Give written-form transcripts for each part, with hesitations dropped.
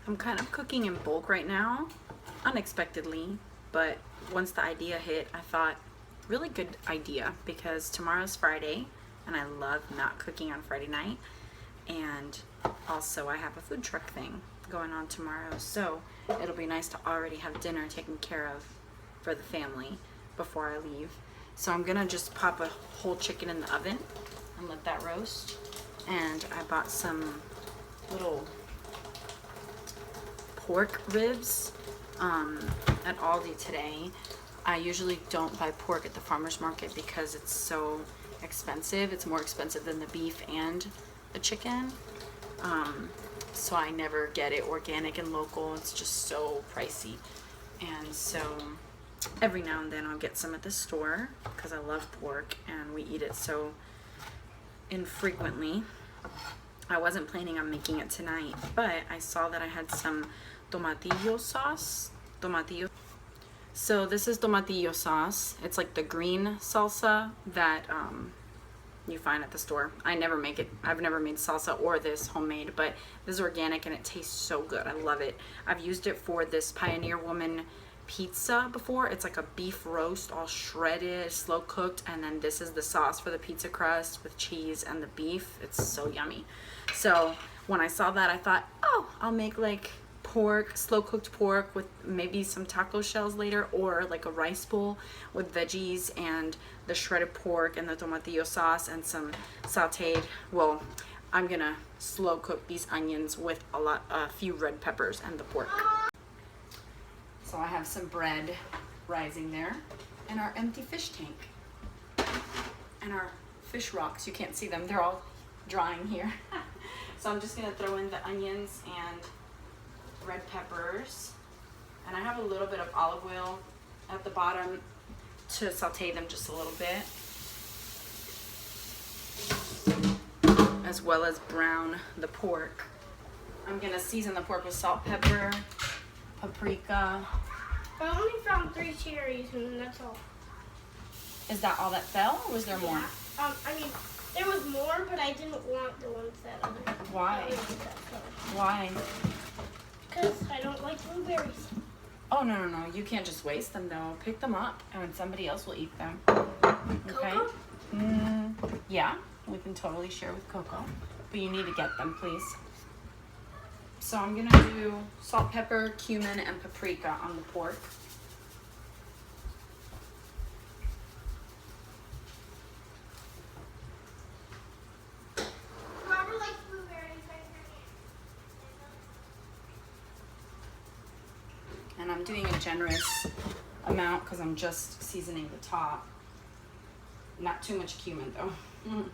I'm kind of cooking in bulk right now, unexpectedly, but once the idea hit, I thought, really good idea, because tomorrow's Friday and I love not cooking on Friday night, and also I have a food truck thing going on tomorrow, so it'll be nice to already have dinner taken care of for the family before I leave. So I'm gonna just pop a whole chicken in the oven and let that roast. And I bought some little pork ribs at Aldi today. I usually don't buy pork at the farmer's market because it's so expensive. It's more expensive than the beef and the chicken. So I never get it organic and local. It's just so pricey. And so every now and then I'll get some at the store because I love pork and we eat it so infrequently. I wasn't planning on making it tonight, but I saw that I had some tomatillo sauce. So this is tomatillo sauce. It's like the green salsa that you find at the store. I never make it. I've never made salsa or this homemade, but this is organic and it tastes so good. I love it. I've used it for this Pioneer Woman pizza before. It's like a beef roast, all shredded, slow cooked, and then this is the sauce for the pizza crust with cheese and the beef. It's so yummy. So when I saw that, I thought, oh, I'll make like pork, slow cooked pork with maybe some taco shells later, or like a rice bowl with veggies and the shredded pork and the tomatillo sauce and some sauteed, well, I'm gonna slow cook these onions with a few red peppers and the pork. So I have some bread rising there, and our empty fish tank, and our fish rocks. You can't see them, they're all drying here. So I'm just gonna throw in the onions and red peppers, and I have a little bit of olive oil at the bottom to saute them just a little bit, as well as brown the pork. I'm gonna season the pork with salt, pepper, paprika. I only found 3 cherries and that's all. Is that all that fell, or was there more? Yeah. I mean, there was more, but I didn't want the ones that other. Why? Why? Because I don't like blueberries. Oh, no, you can't just waste them though. Pick them up and somebody else will eat them. Okay? Coco? Yeah, we can totally share with Coco, but you need to get them, please. So I'm gonna do salt, pepper, cumin, and paprika on the pork. Whoever likes blueberries, And I'm doing a generous amount because I'm just seasoning the top. Not too much cumin though. And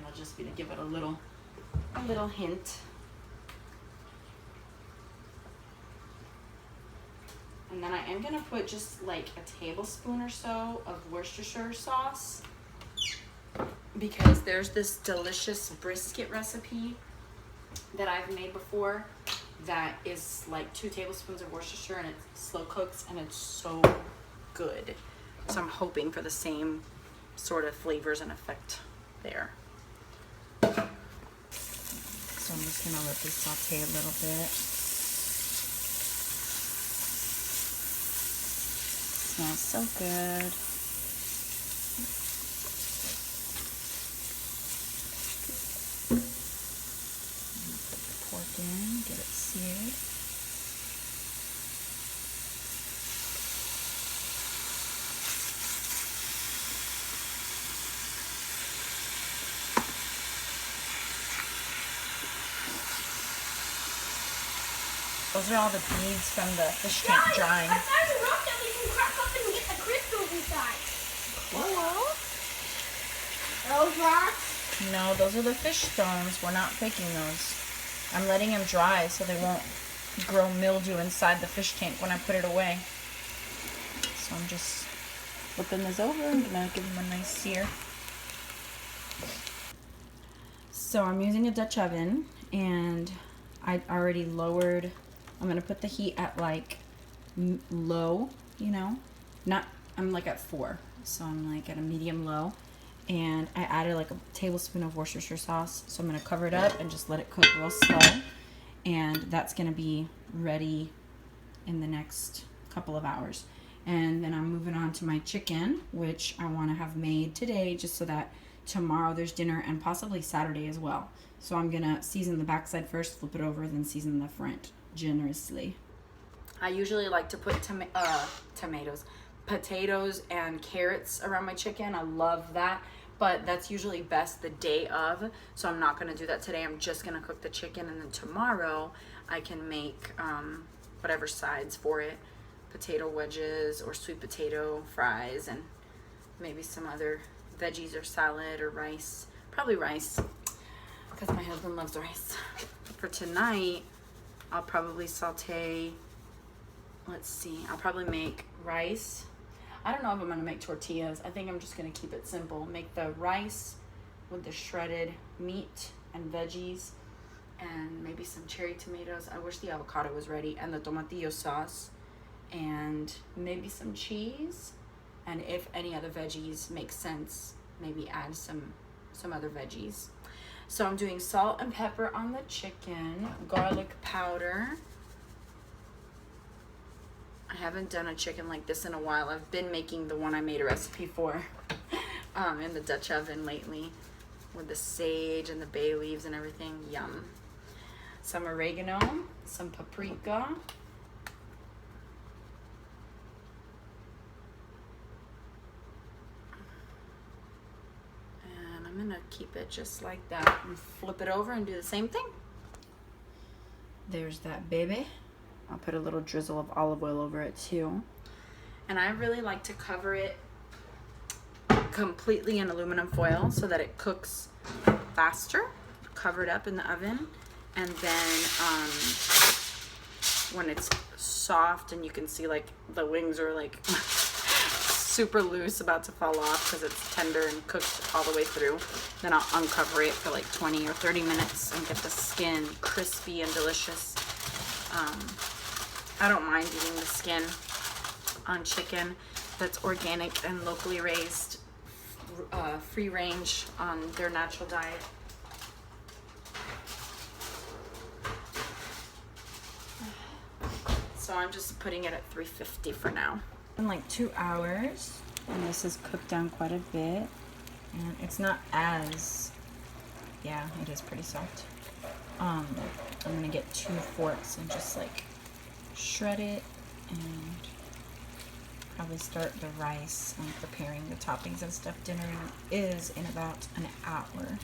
I'll just be to give it a little hint. And then I am gonna put just like a tablespoon or so of Worcestershire sauce, because there's this delicious brisket recipe that I've made before that is like 2 tablespoons of Worcestershire, and it slow cooks and it's so good. So I'm hoping for the same sort of flavors and effect there. So I'm just gonna let this saute a little bit. Smells so good. Put the pork in, get it seared. Those are all the beads from the fish tank drying. I found a rock that we can crack up and get the crystals inside. Cool. Those rocks? No, those are the fish stones. We're not picking those. I'm letting them dry so they won't grow mildew inside the fish tank when I put it away. So I'm just flipping this over and gonna give them a nice sear. So I'm using a Dutch oven, and I already lowered. I'm gonna put the heat at like low, you know, not, I'm like at 4, so I'm like at a medium low, and I added like a tablespoon of Worcestershire sauce. So I'm gonna cover it up and just let it cook real slow. And that's gonna be ready in the next couple of hours. And then I'm moving on to my chicken, which I wanna have made today just so that tomorrow there's dinner and possibly Saturday as well. So I'm gonna season the backside first, flip it over, then season the front generously. I usually like to put tomatoes, potatoes, and carrots around my chicken. I love that, but that's usually best the day of, so I'm not gonna do that today. I'm just gonna cook the chicken, and then tomorrow I can make whatever sides for it, potato wedges or sweet potato fries, and maybe some other veggies or salad or rice. Probably rice, because my husband loves rice. For tonight, I'll probably saute, let's see, I'll probably make rice. I don't know if I'm gonna make tortillas. I think I'm just gonna keep it simple. Make the rice with the shredded meat and veggies and maybe some cherry tomatoes. I wish the avocado was ready, and the tomatillo sauce, and maybe some cheese. And if any other veggies make sense, maybe add some other veggies. So I'm doing salt and pepper on the chicken, garlic powder. I haven't done a chicken like this in a while. I've been making the one I made a recipe for in the Dutch oven lately with the sage and the bay leaves and everything. Yum. Some oregano, some paprika. And I'm gonna keep it just like that and flip it over and do the same thing. There's that baby. I'll put a little drizzle of olive oil over it too. And I really like to cover it completely in aluminum foil so that it cooks faster. Cover it up in the oven. And then when it's soft and you can see like the wings are like super loose, about to fall off because it's tender and cooked all the way through, then I'll uncover it for like 20 or 30 minutes and get the skin crispy and delicious. I don't mind eating the skin on chicken that's organic and locally raised, free range on their natural diet. So I'm just putting it at 350 for now. In like 2 hours, and this is cooked down quite a bit, and it's not as, yeah, it is pretty soft. I'm gonna get 2 forks and just like shred it and probably start the rice and preparing the toppings and stuff. Dinner is in about an hour.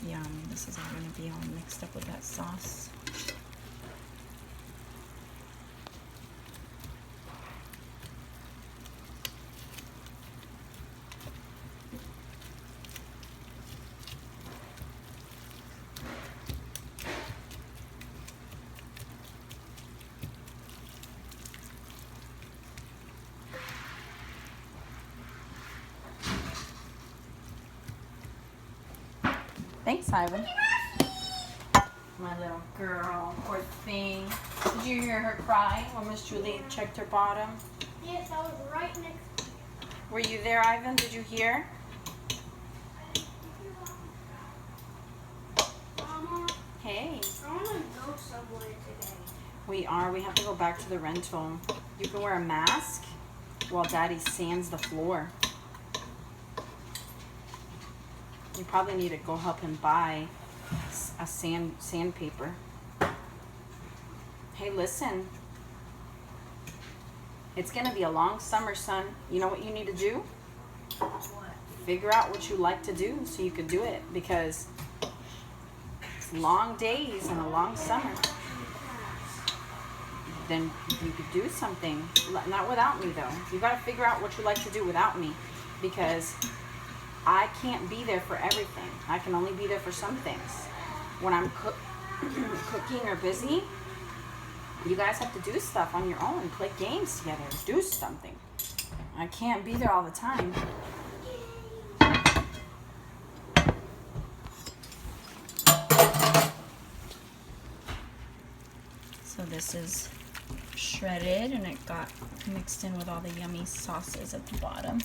Yum, this is all gonna be all mixed up with that sauce. Thanks, Ivan. My little girl, poor thing. Did you hear her cry when Miss Julie checked her bottom? Yes, I was right next. Were you there, Ivan? Did you hear? Mama, Hey. I want to go somewhere today. We are. We have to go back to the rental. You can wear a mask while Daddy sands the floor. You probably need to go help him buy a sandpaper. Hey, listen. It's gonna be a long summer, son. You know what you need to do? What? Figure out what you like to do so you can do it, because it's long days and a long summer. Then you could do something. Not without me, though. You gotta figure out what you like to do without me, because I can't be there for everything. I can only be there for some things. When I'm cooking or busy, you guys have to do stuff on your own. Play games together. Do something. I can't be there all the time. So this is shredded, and it got mixed in with all the yummy sauces at the bottom.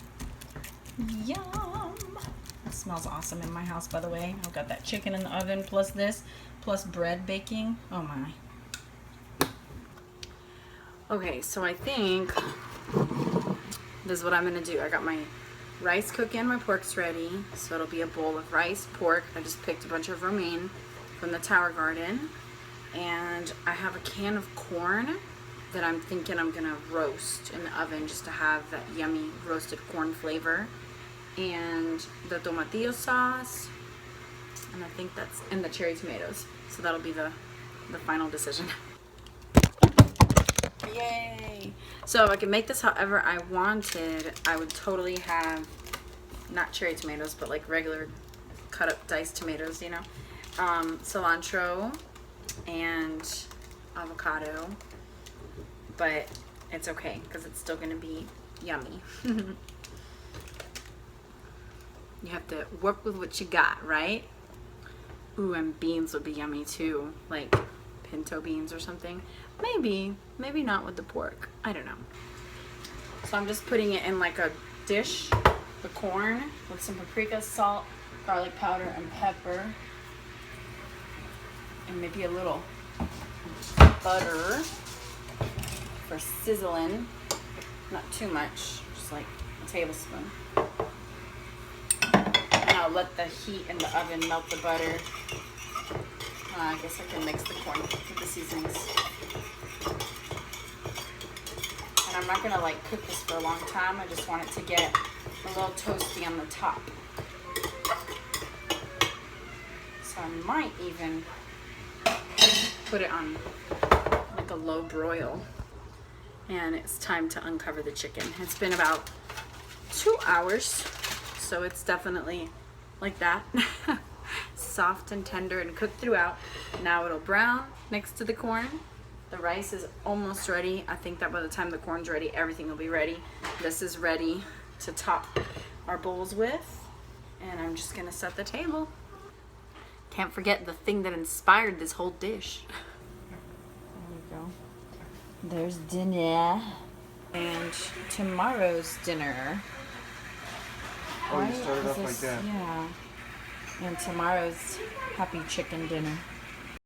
Yum! That smells awesome in my house, by the way. I've got that chicken in the oven, plus this, plus bread baking. Oh my. Okay, so I think this is what I'm gonna do. I got my rice cooking, my pork's ready. So it'll be a bowl of rice, pork. I just picked a bunch of romaine from the Tower Garden. And I have a can of corn that I'm thinking I'm gonna roast in the oven just to have that yummy roasted corn flavor. And the tomatillo sauce. And I think that's, and the cherry tomatoes. So that'll be the final decision. Yay! So if I could make this however I wanted, I would totally have not cherry tomatoes, but like regular cut up diced tomatoes, you know, cilantro and avocado, but it's okay because it's still gonna be yummy. You have to work with what you got, right? Ooh, and beans would be yummy too, like pinto beans or something. Maybe not with the pork. I don't know. So I'm just putting it in like a dish, the corn, with some paprika, salt, garlic powder, and pepper. And maybe a little butter for sizzling. Not too much, just like a tablespoon. And I'll let the heat in the oven melt the butter. I guess I can mix the corn with the seasonings. And I'm not gonna like cook this for a long time. I just want it to get a little toasty on the top. So I might even put it on like a low broil. And it's time to uncover the chicken. It's been about 2 hours, so it's definitely like that. Soft and tender and cooked throughout. Now it'll brown next to the corn. The rice is almost ready. I think that by the time the corn's ready, everything will be ready. This is ready to top our bowls with. And I'm just gonna set the table. Can't forget the thing that inspired this whole dish. There you go. There's dinner. And tomorrow's dinner. Oh, you started off like that. Yeah. And tomorrow's happy chicken dinner.